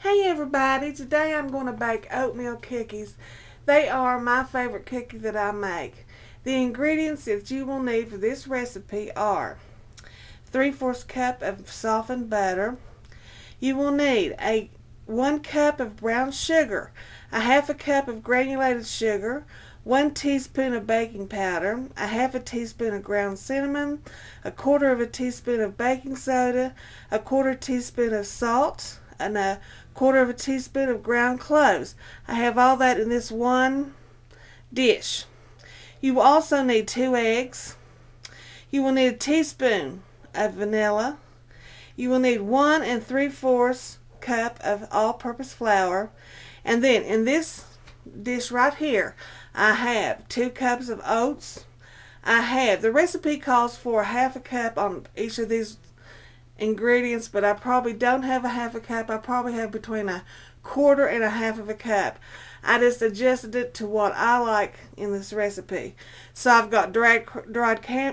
Hey everybody, today I'm going to bake oatmeal cookies. They are my favorite cookie that I make. The ingredients that you will need for this recipe are 3/4 cup of softened butter. You will need 1 cup of brown sugar, a 1/2 cup of granulated sugar, 1 teaspoon of baking powder, a 1/2 teaspoon of ground cinnamon, 1/4 teaspoon of baking soda, 1/4 teaspoon of salt, and 1/4 teaspoon of ground cloves. I have all that in this one dish. You will also need 2 eggs. You will need a teaspoon of vanilla. You will need 1 3/4 cup of all-purpose flour. And then in this dish right here, I have 2 cups of oats. The recipe calls for 1/2 cup on each of these ingredients, but I probably don't have a 1/2 cup. I probably have between 1/4 and 1/2 cup. I just adjusted it to what I like in this recipe. So I've got dried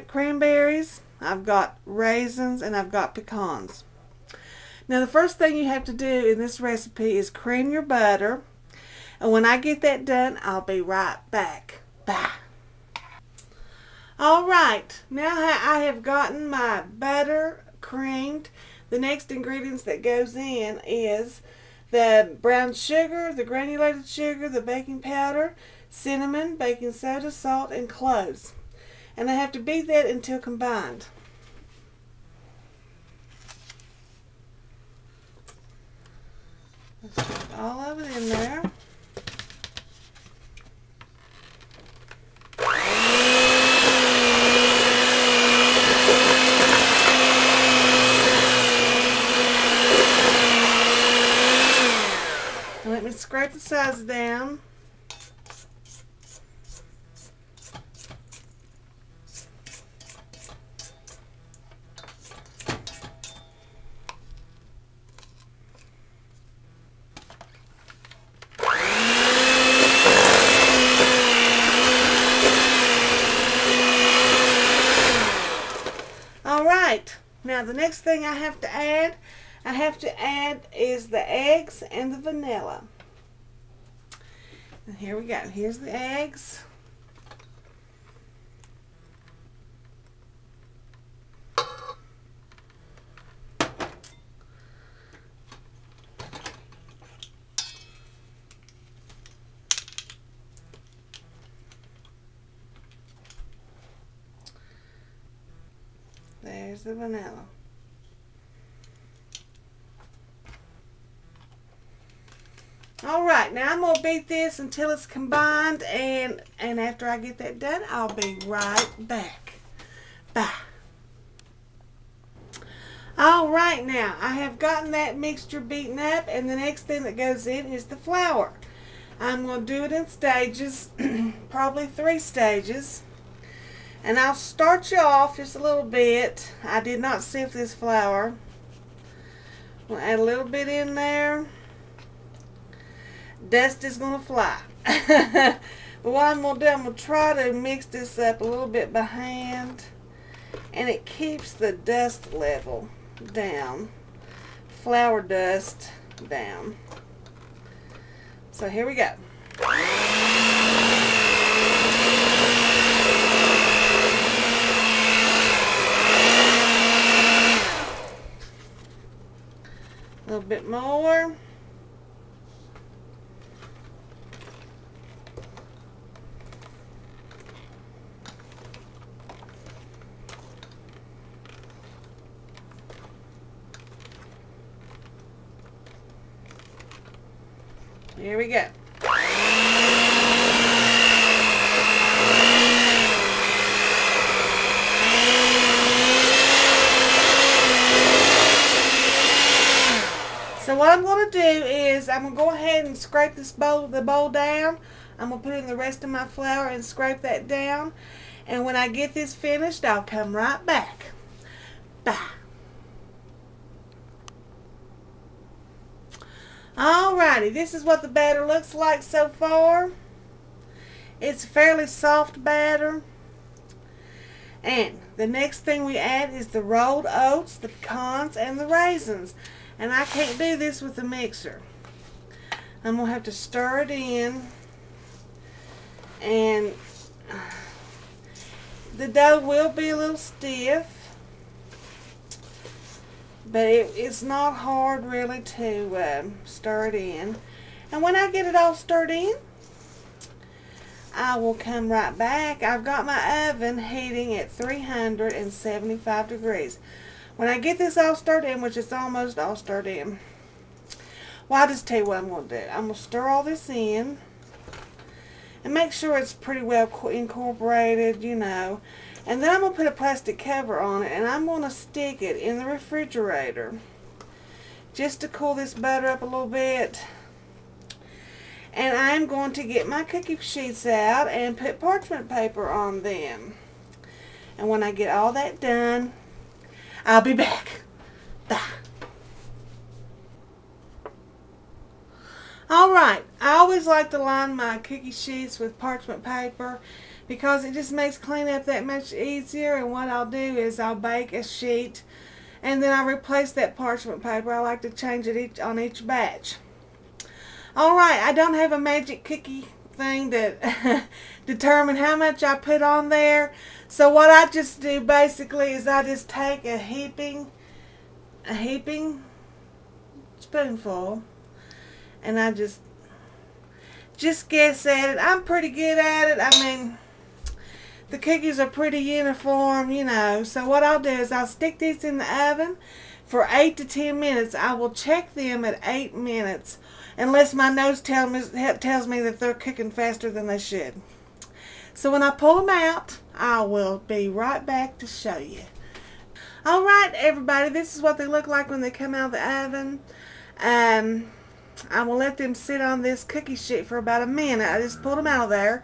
cranberries, I've got raisins, and I've got pecans. Now the first thing you have to do in this recipe is cream your butter. And when I get that done, I'll be right back. Bye. Alright, now I have gotten my butter creamed. The next ingredients that goes in is the brown sugar, the granulated sugar, the baking powder, cinnamon, baking soda, salt, and cloves. And I have to beat that until combined. Let's put all of it in there. Let me scrape the sides down. Alright, now the next thing I have to add is the eggs and the vanilla. And here we go. Here's the eggs. There's the vanilla. Alright, now I'm going to beat this until it's combined, and after I get that done, I'll be right back. Bye. Alright, now I have gotten that mixture beaten up, and the next thing that goes in is the flour. I'm going to do it in stages, probably 3 stages. And I'll start you off just a little bit. I did not sift this flour. We'll add a little bit in there. Dust is going to fly. But what I'm going to do, I'm going to try to mix this up a little bit by hand. And it keeps the dust level down. Flour dust down. So here we go. A little bit more. Here we go. So what I'm going to do is I'm going to go ahead and scrape the bowl down. I'm going to put in the rest of my flour and scrape that down. And when I get this finished, I'll come right back. Bye. Alrighty, this is what the batter looks like so far. It's fairly soft batter. And the next thing we add is the rolled oats, the pecans, and the raisins. And I can't do this with the mixer. I'm going to have to stir it in. And the dough will be a little stiff, but it's not hard really to stir it in. And when I get it all stirred in, I will come right back. I've got my oven heating at 375 degrees. When I get this all stirred in, which is almost all stirred in, well, I'll just tell you what I'm going to do. I'm going to stir all this in and make sure it's pretty well incorporated, you know. And then I'm going to put a plastic cover on it, and I'm going to stick it in the refrigerator just to cool this butter up a little bit. And I'm going to get my cookie sheets out and put parchment paper on them. And when I get all that done, I'll be back. Bye. Alright, I always like to line my cookie sheets with parchment paper because it just makes cleanup that much easier. And what I'll do is I'll bake a sheet and then I'll replace that parchment paper. I like to change it on each batch. Alright, I don't have a magic cookie thing to determine how much I put on there. So what I just do basically is I just take a heaping spoonful, and I just guess at it. I'm pretty good at it. I mean, the cookies are pretty uniform, you know. So what I'll do is I'll stick these in the oven for 8 to 10 minutes. I will check them at 8 minutes. Unless my nose tells me that they're cooking faster than they should. So when I pull them out, I will be right back to show you. Alright everybody, this is what they look like when they come out of the oven. I will let them sit on this cookie sheet for about a minute. I just pulled them out of there.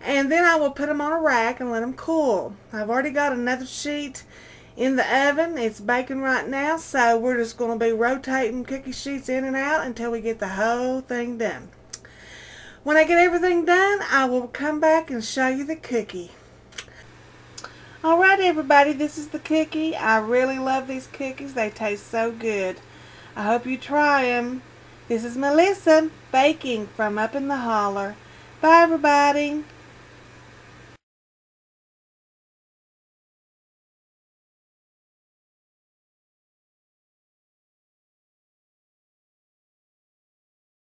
And then I will put them on a rack and let them cool. I've already got another sheet in the oven. It's baking right now, so we're just going to be rotating cookie sheets in and out until we get the whole thing done. When I get everything done, I will come back and show you the cookie. Alright everybody, this is the cookie. I really love these cookies. They taste so good. I hope you try them. This is Melissa baking from up in the holler. Bye everybody.